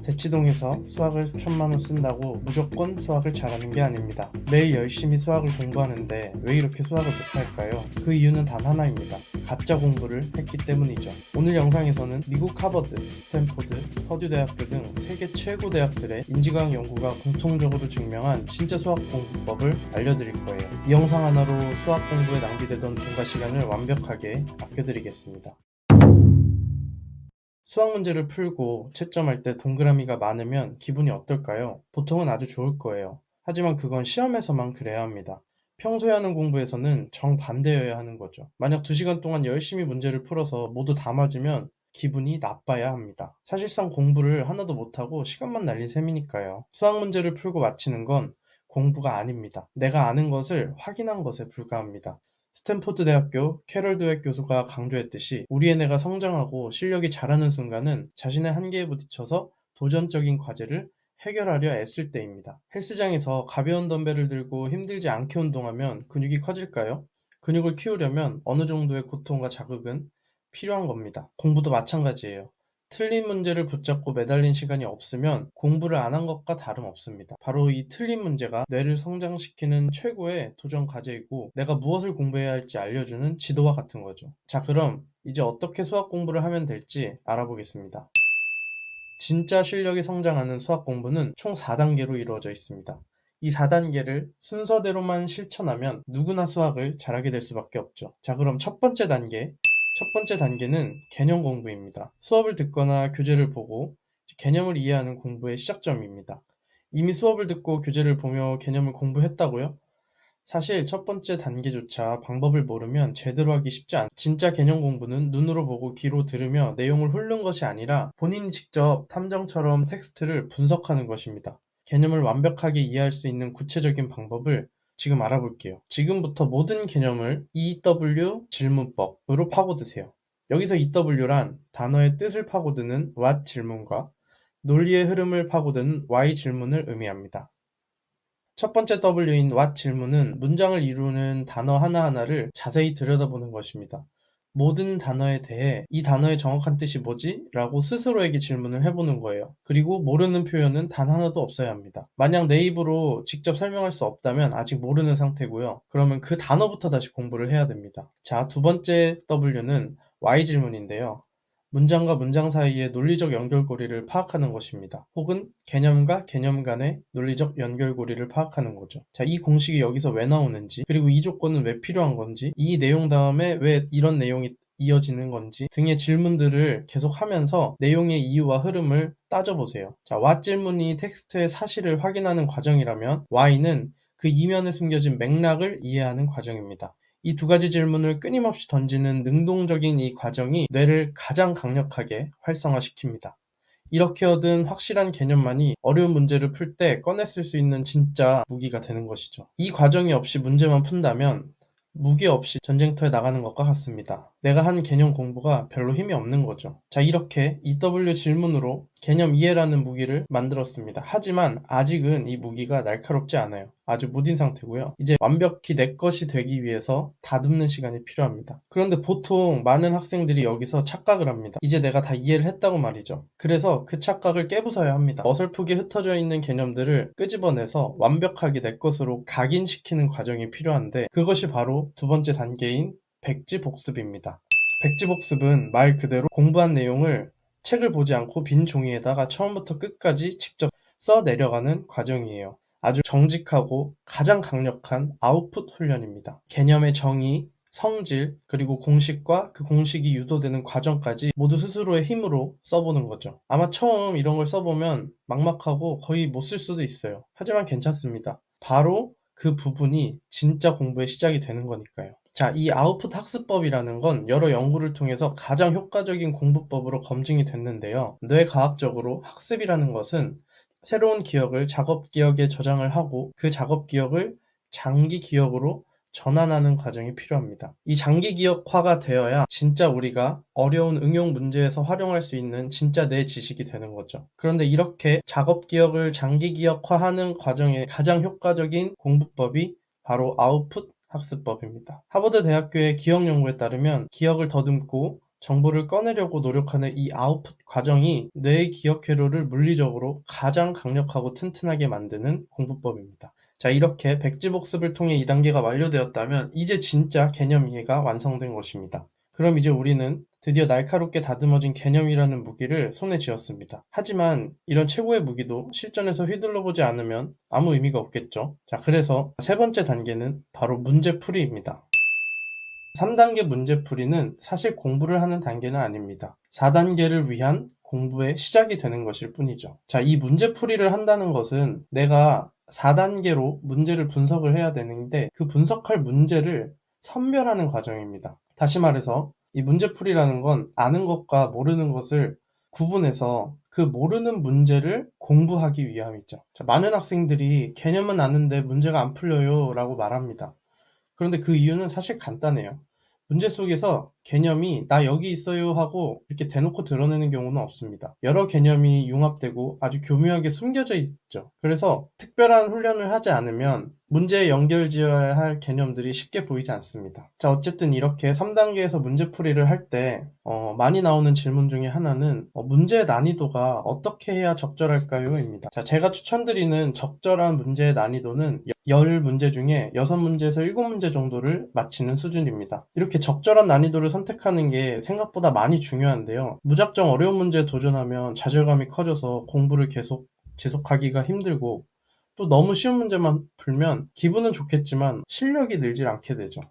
대치동에서 수학을 수천만 원 쓴다고 무조건 수학을 잘하는 게 아닙니다. 매일 열심히 수학을 공부하는데 왜 이렇게 수학을 못할까요? 그 이유는 단 하나입니다. 가짜 공부를 했기 때문이죠. 오늘 영상에서는 미국 하버드, 스탠포드, 퍼듀 대학교 등 세계 최고 대학들의 인지과학 연구가 공통적으로 증명한 진짜 수학 공부법을 알려드릴 거예요. 이 영상 하나로 수학 공부에 낭비되던 돈과 시간을 완벽하게 아껴드리겠습니다. 수학 문제를 풀고 채점할 때 동그라미가 많으면 기분이 어떨까요? 보통은 아주 좋을 거예요. 하지만 그건 시험에서만 그래야 합니다. 평소에 하는 공부에서는 정반대여야 하는 거죠. 만약 2시간 동안 열심히 문제를 풀어서 모두 다 맞으면 기분이 나빠야 합니다. 사실상 공부를 하나도 못하고 시간만 날린 셈이니까요. 수학 문제를 풀고 마치는 건 공부가 아닙니다. 내가 아는 것을 확인한 것에 불과합니다. 스탠포드 대학교 캐럴 드웻 교수가 강조했듯이 우리의 뇌가 성장하고 실력이 자라는 순간은 자신의 한계에 부딪혀서 도전적인 과제를 해결하려 애쓸 때입니다. 헬스장에서 가벼운 덤벨을 들고 힘들지 않게 운동하면 근육이 커질까요? 근육을 키우려면 어느 정도의 고통과 자극은 필요한 겁니다. 공부도 마찬가지예요. 틀린 문제를 붙잡고 매달린 시간이 없으면 공부를 안 한 것과 다름없습니다. 바로 이 틀린 문제가 뇌를 성장시키는 최고의 도전 과제이고 내가 무엇을 공부해야 할지 알려주는 지도와 같은 거죠. 자, 그럼 이제 어떻게 수학 공부를 하면 될지 알아보겠습니다. 진짜 실력이 성장하는 수학 공부는 총 4단계로 이루어져 있습니다. 이 4단계를 순서대로만 실천하면 누구나 수학을 잘하게 될 수밖에 없죠. 자, 그럼 첫 번째 단계는 개념 공부입니다. 수업을 듣거나 교재를 보고 개념을 이해하는 공부의 시작점입니다. 이미 수업을 듣고 교재를 보며 개념을 공부했다고요? 사실 첫 번째 단계조차 방법을 모르면 제대로 하기 쉽지 않아요. 진짜 개념 공부는 눈으로 보고 귀로 들으며 내용을 훑는 것이 아니라 본인이 직접 탐정처럼 텍스트를 분석하는 것입니다. 개념을 완벽하게 이해할 수 있는 구체적인 방법을 지금 알아볼게요. 지금부터 모든 개념을 EW 질문법으로 파고드세요. 여기서 EW란 단어의 뜻을 파고드는 what 질문과 논리의 흐름을 파고드는 why 질문을 의미합니다. 첫 번째 W인 what 질문은 문장을 이루는 단어 하나하나를 자세히 들여다보는 것입니다. 모든 단어에 대해 이 단어의 정확한 뜻이 뭐지? 라고 스스로에게 질문을 해보는 거예요. 그리고 모르는 표현은 단 하나도 없어야 합니다. 만약 내 입으로 직접 설명할 수 없다면 아직 모르는 상태고요. 그러면 그 단어부터 다시 공부를 해야 됩니다. 자, 두 번째 W는 why 질문인데요. 문장과 문장 사이의 논리적 연결고리를 파악하는 것입니다. 혹은 개념과 개념 간의 논리적 연결고리를 파악하는 거죠. 자, 이 공식이 여기서 왜 나오는지, 그리고 이 조건은 왜 필요한 건지, 이 내용 다음에 왜 이런 내용이 이어지는 건지 등의 질문들을 계속하면서 내용의 이유와 흐름을 따져보세요. 자, what 질문이 텍스트의 사실을 확인하는 과정이라면 why는 그 이면에 숨겨진 맥락을 이해하는 과정입니다. 이 두 가지 질문을 끊임없이 던지는 능동적인 이 과정이 뇌를 가장 강력하게 활성화시킵니다. 이렇게 얻은 확실한 개념만이 어려운 문제를 풀 때 꺼내 쓸 수 있는 진짜 무기가 되는 것이죠. 이 과정이 없이 문제만 푼다면 무기 없이 전쟁터에 나가는 것과 같습니다. 내가 한 개념 공부가 별로 힘이 없는 거죠. 자, 이렇게 EW 질문으로 개념 이해라는 무기를 만들었습니다. 하지만 아직은 이 무기가 날카롭지 않아요. 아주 무딘 상태고요. 이제 완벽히 내 것이 되기 위해서 다듬는 시간이 필요합니다. 그런데 보통 많은 학생들이 여기서 착각을 합니다. 이제 내가 다 이해를 했다고 말이죠. 그래서 그 착각을 깨부숴야 합니다. 어설프게 흩어져 있는 개념들을 끄집어내서 완벽하게 내 것으로 각인시키는 과정이 필요한데 그것이 바로 두 번째 단계인 백지복습입니다. 백지복습은 말 그대로 공부한 내용을 책을 보지 않고 빈 종이에다가 처음부터 끝까지 직접 써 내려가는 과정이에요. 아주 정직하고 가장 강력한 아웃풋 훈련입니다. 개념의 정의, 성질, 그리고 공식과 그 공식이 유도되는 과정까지 모두 스스로의 힘으로 써보는 거죠. 아마 처음 이런 걸 써보면 막막하고 거의 못 쓸 수도 있어요. 하지만 괜찮습니다. 바로 그 부분이 진짜 공부의 시작이 되는 거니까요. 자, 이 아웃풋 학습법이라는 건 여러 연구를 통해서 가장 효과적인 공부법으로 검증이 됐는데요. 뇌과학적으로 학습이라는 것은 새로운 기억을 작업 기억에 저장을 하고 그 작업 기억을 장기 기억으로 전환하는 과정이 필요합니다. 이 장기 기억화가 되어야 진짜 우리가 어려운 응용 문제에서 활용할 수 있는 진짜 내 지식이 되는 거죠. 그런데 이렇게 작업 기억을 장기 기억화하는 과정에 가장 효과적인 공부법이 바로 아웃풋 학습법입니다. 하버드 대학교의 기억 연구에 따르면 기억을 더듬고 정보를 꺼내려고 노력하는 이 아웃풋 과정이 뇌의 기억 회로를 물리적으로 가장 강력하고 튼튼하게 만드는 공부법입니다. 자, 이렇게 백지복습을 통해 2단계가 완료되었다면 이제 진짜 개념 이해가 완성된 것입니다. 그럼 이제 우리는 드디어 날카롭게 다듬어진 개념이라는 무기를 손에 쥐었습니다. 하지만 이런 최고의 무기도 실전에서 휘둘러보지 않으면 아무 의미가 없겠죠. 자, 그래서 세 번째 단계는 바로 문제풀이입니다. 3단계 문제풀이는 사실 공부를 하는 단계는 아닙니다. 4단계를 위한 공부의 시작이 되는 것일 뿐이죠. 자, 이 문제풀이를 한다는 것은 내가 4단계로 문제를 분석을 해야 되는데 그 분석할 문제를 선별하는 과정입니다. 다시 말해서 이 문제풀이라는 건 아는 것과 모르는 것을 구분해서 그 모르는 문제를 공부하기 위함이죠. 자, 많은 학생들이 개념은 아는데 문제가 안 풀려요 라고 말합니다. 그런데 그 이유는 사실 간단해요. 문제 속에서 개념이 "나 여기 있어요." 하고 이렇게 대놓고 드러내는 경우는 없습니다. 여러 개념이 융합되고 아주 교묘하게 숨겨져 있죠. 그래서 특별한 훈련을 하지 않으면 문제에 연결지어야 할 개념들이 쉽게 보이지 않습니다. 자, 어쨌든 이렇게 3단계에서 문제풀이를 할 때 많이 나오는 질문 중에 하나는 "문제의 난이도가 어떻게 해야 적절할까요?" 입니다. 자, 제가 추천드리는 적절한 문제의 난이도는 10문제 중에 6문제에서 7문제 정도를 맞히는 수준입니다. 이렇게 적절한 난이도를 선택하는 게 생각보다 많이 중요한데요. 무작정 어려운 문제에 도전하면 좌절감이 커져서 공부를 계속 지속하기가 힘들고 또 너무 쉬운 문제만 풀면 기분은 좋겠지만 실력이 늘질 않게 되죠.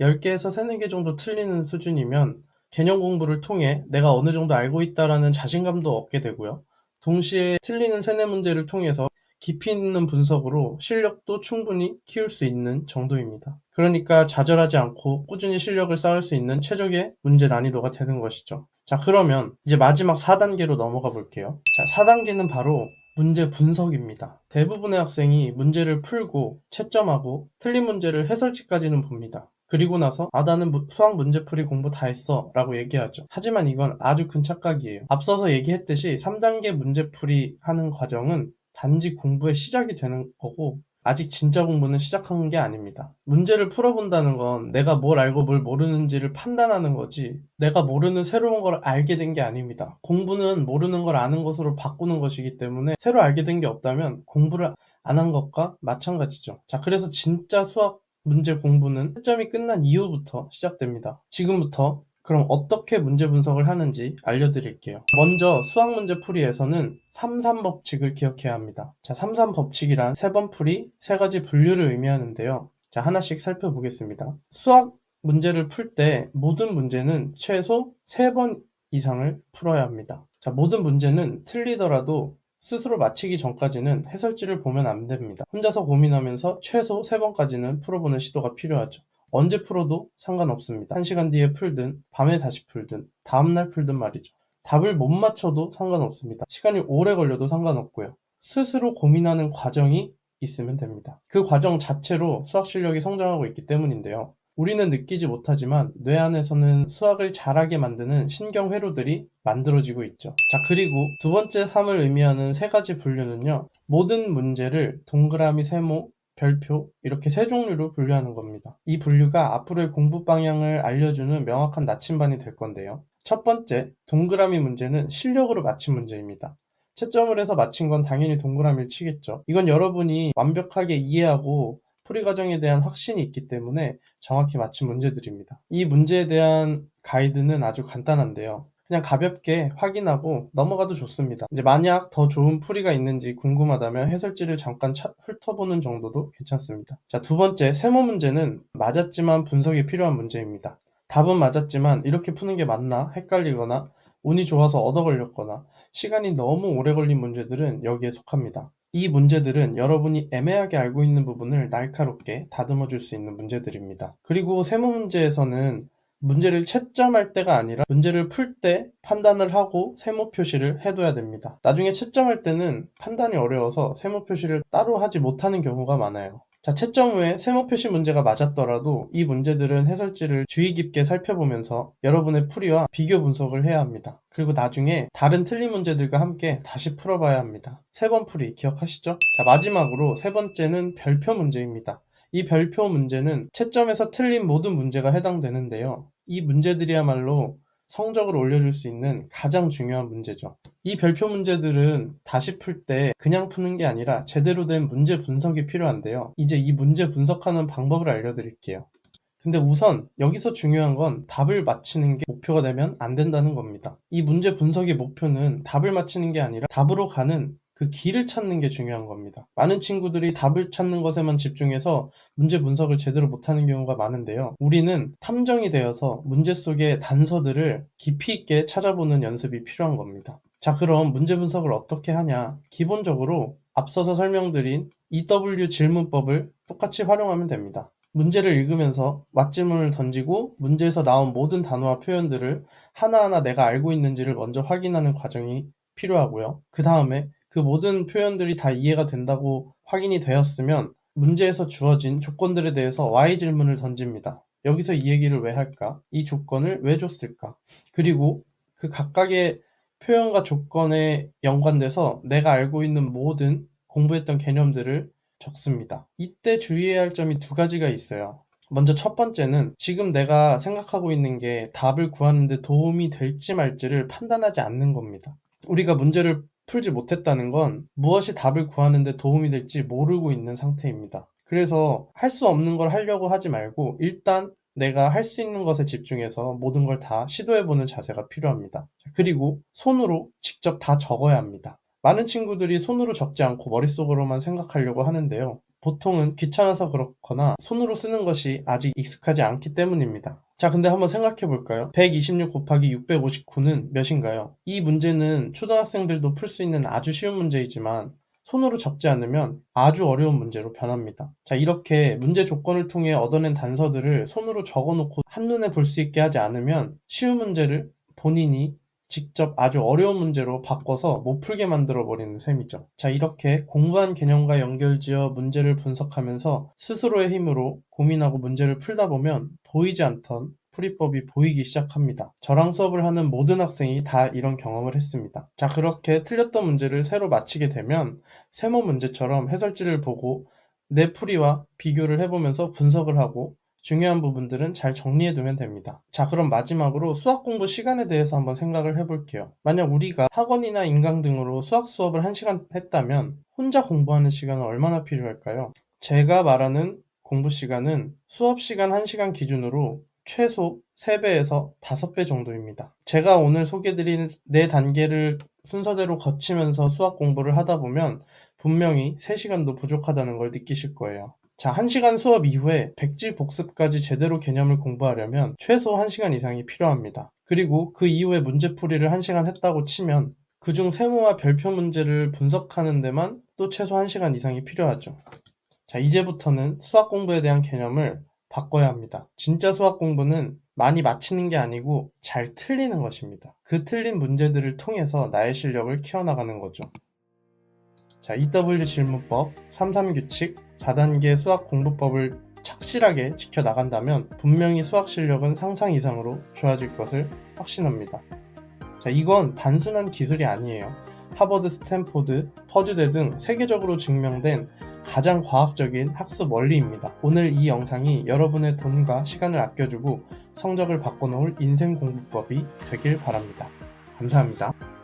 10개에서 3, 4개 정도 틀리는 수준이면 개념 공부를 통해 내가 어느 정도 알고 있다라는 자신감도 얻게 되고요. 동시에 틀리는 3, 4문제를 통해서 깊이 있는 분석으로 실력도 충분히 키울 수 있는 정도입니다. 그러니까 좌절하지 않고 꾸준히 실력을 쌓을 수 있는 최적의 문제 난이도가 되는 것이죠. 자, 그러면 이제 마지막 4단계로 넘어가 볼게요. 자, 4단계는 바로 문제 분석입니다. 대부분의 학생이 문제를 풀고 채점하고 틀린 문제를 해설지까지는 봅니다. 그리고 나서 나는 수학 문제풀이 공부 다 했어 라고 얘기하죠. 하지만 이건 아주 큰 착각이에요. 앞서서 얘기했듯이 3단계 문제풀이 하는 과정은 단지 공부의 시작이 되는 거고 아직 진짜 공부는 시작한 게 아닙니다. 문제를 풀어본다는 건 내가 뭘 알고 뭘 모르는지를 판단하는 거지 내가 모르는 새로운 걸 알게 된 게 아닙니다. 공부는 모르는 걸 아는 것으로 바꾸는 것이기 때문에 새로 알게 된 게 없다면 공부를 안 한 것과 마찬가지죠. 자, 그래서 진짜 수학 문제 공부는 채점이 끝난 이후부터 시작됩니다. 지금부터 그럼 어떻게 문제 분석을 하는지 알려드릴게요. 먼저 수학 문제 풀이에서는 3-3 법칙을 기억해야 합니다. 자, 3-3 법칙이란 3번 풀이, 3가지 분류를 의미하는데요. 자, 하나씩 살펴보겠습니다. 수학 문제를 풀 때 모든 문제는 최소 3번 이상을 풀어야 합니다. 자, 모든 문제는 틀리더라도 스스로 맞히기 전까지는 해설지를 보면 안 됩니다. 혼자서 고민하면서 최소 3번까지는 풀어보는 시도가 필요하죠. 언제 풀어도 상관없습니다. 1시간 뒤에 풀든 밤에 다시 풀든 다음날 풀든 말이죠. 답을 못 맞춰도 상관없습니다. 시간이 오래 걸려도 상관없고요. 스스로 고민하는 과정이 있으면 됩니다. 그 과정 자체로 수학 실력이 성장하고 있기 때문인데요. 우리는 느끼지 못하지만 뇌 안에서는 수학을 잘하게 만드는 신경 회로들이 만들어지고 있죠. 자, 그리고 두 번째 3을 의미하는 3가지 분류는요. 모든 문제를 동그라미, 세모, 별표 이렇게 3종류로 분류하는 겁니다. 이 분류가 앞으로의 공부 방향을 알려주는 명확한 나침반이 될 건데요. 첫 번째, 동그라미 문제는 실력으로 맞힌 문제입니다. 채점을 해서 맞힌 건 당연히 동그라미를 치겠죠. 이건 여러분이 완벽하게 이해하고 풀이 과정에 대한 확신이 있기 때문에 정확히 맞힌 문제들입니다. 이 문제에 대한 가이드는 아주 간단한데요. 그냥 가볍게 확인하고 넘어가도 좋습니다. 이제 만약 더 좋은 풀이가 있는지 궁금하다면 해설지를 잠깐 훑어보는 정도도 괜찮습니다. 자, 두 번째, 세모 문제는 맞았지만 분석이 필요한 문제입니다. 답은 맞았지만 이렇게 푸는 게 맞나 헷갈리거나 운이 좋아서 얻어 걸렸거나 시간이 너무 오래 걸린 문제들은 여기에 속합니다. 이 문제들은 여러분이 애매하게 알고 있는 부분을 날카롭게 다듬어 줄 수 있는 문제들입니다. 그리고 세모 문제에서는 문제를 채점할 때가 아니라 문제를 풀 때 판단을 하고 세모 표시를 해둬야 됩니다. 나중에 채점할 때는 판단이 어려워서 세모 표시를 따로 하지 못하는 경우가 많아요. 자, 채점 후에 세모 표시 문제가 맞았더라도 이 문제들은 해설지를 주의 깊게 살펴보면서 여러분의 풀이와 비교 분석을 해야 합니다. 그리고 나중에 다른 틀린 문제들과 함께 다시 풀어봐야 합니다. 3번 풀이 기억하시죠? 자, 마지막으로 세 번째는 별표 문제입니다. 이 별표 문제는 채점에서 틀린 모든 문제가 해당되는데요. 이 문제들이야말로 성적을 올려줄 수 있는 가장 중요한 문제죠. 이 별표 문제들은 다시 풀 때 그냥 푸는 게 아니라 제대로 된 문제 분석이 필요한데요. 이제 이 문제 분석하는 방법을 알려드릴게요. 근데 우선 여기서 중요한 건 답을 맞히는 게 목표가 되면 안 된다는 겁니다. 이 문제 분석의 목표는 답을 맞히는 게 아니라 답으로 가는 그 길을 찾는 게 중요한 겁니다. 많은 친구들이 답을 찾는 것에만 집중해서 문제 분석을 제대로 못하는 경우가 많은데요. 우리는 탐정이 되어서 문제 속의 단서들을 깊이 있게 찾아보는 연습이 필요한 겁니다. 자, 그럼 문제 분석을 어떻게 하냐? 기본적으로 앞서서 설명드린 EW 질문법을 똑같이 활용하면 됩니다. 문제를 읽으면서 맞질문을 던지고 문제에서 나온 모든 단어와 표현들을 하나하나 내가 알고 있는지를 먼저 확인하는 과정이 필요하고요. 그 다음에 그 모든 표현들이 다 이해가 된다고 확인이 되었으면 문제에서 주어진 조건들에 대해서 Y 질문을 던집니다. 여기서 이 얘기를 왜 할까? 이 조건을 왜 줬을까? 그리고 그 각각의 표현과 조건에 연관돼서 내가 알고 있는 모든 공부했던 개념들을 적습니다. 이때 주의해야 할 점이 두 가지가 있어요. 먼저 첫 번째는 지금 내가 생각하고 있는 게 답을 구하는 데 도움이 될지 말지를 판단하지 않는 겁니다. 우리가 문제를 풀지 못했다는 건 무엇이 답을 구하는 데 도움이 될지 모르고 있는 상태입니다. 그래서 할 수 없는 걸 하려고 하지 말고 일단 내가 할 수 있는 것에 집중해서 모든 걸 다 시도해보는 자세가 필요합니다. 그리고 손으로 직접 다 적어야 합니다. 많은 친구들이 손으로 적지 않고 머릿속으로만 생각하려고 하는데요. 보통은 귀찮아서 그렇거나 손으로 쓰는 것이 아직 익숙하지 않기 때문입니다. 자, 근데 한번 생각해 볼까요? 126 곱하기 659는 몇인가요? 이 문제는 초등학생들도 풀 수 있는 아주 쉬운 문제이지만 손으로 적지 않으면 아주 어려운 문제로 변합니다. 자, 이렇게 문제 조건을 통해 얻어낸 단서들을 손으로 적어놓고 한눈에 볼 수 있게 하지 않으면 쉬운 문제를 본인이 직접 아주 어려운 문제로 바꿔서 못 풀게 만들어 버리는 셈이죠. 자, 이렇게 공부한 개념과 연결지어 문제를 분석하면서 스스로의 힘으로 고민하고 문제를 풀다 보면 보이지 않던 풀이법이 보이기 시작합니다. 저랑 수업을 하는 모든 학생이 다 이런 경험을 했습니다. 자, 그렇게 틀렸던 문제를 새로 맞히게 되면 세모 문제처럼 해설지를 보고 내 풀이와 비교를 해보면서 분석을 하고 중요한 부분들은 잘 정리해두면 됩니다. 자, 그럼 마지막으로 수학 공부 시간에 대해서 한번 생각을 해볼게요. 만약 우리가 학원이나 인강 등으로 수학 수업을 1시간 했다면 혼자 공부하는 시간은 얼마나 필요할까요? 제가 말하는 공부 시간은 수업 시간 1시간 기준으로 최소 3배에서 5배 정도입니다. 제가 오늘 소개드린 4단계를 순서대로 거치면서 수학 공부를 하다 보면 분명히 3시간도 부족하다는 걸 느끼실 거예요. 자, 1시간 수업 이후에 백지 복습까지 제대로 개념을 공부하려면 최소 1시간 이상이 필요합니다. 그리고 그 이후에 문제풀이를 1시간 했다고 치면 그중 세모와 별표 문제를 분석하는 데만 또 최소 1시간 이상이 필요하죠. 자, 이제부터는 수학 공부에 대한 개념을 바꿔야 합니다. 진짜 수학 공부는 많이 맞히는 게 아니고 잘 틀리는 것입니다. 그 틀린 문제들을 통해서 나의 실력을 키워나가는 거죠. 자, EW 질문법, 33규칙, 4단계 수학 공부법을 착실하게 지켜나간다면 분명히 수학 실력은 상상 이상으로 좋아질 것을 확신합니다. 자, 이건 단순한 기술이 아니에요. 하버드, 스탠포드, 퍼듀대 등 세계적으로 증명된 가장 과학적인 학습 원리입니다. 오늘 이 영상이 여러분의 돈과 시간을 아껴주고 성적을 바꿔놓을 인생 공부법이 되길 바랍니다. 감사합니다.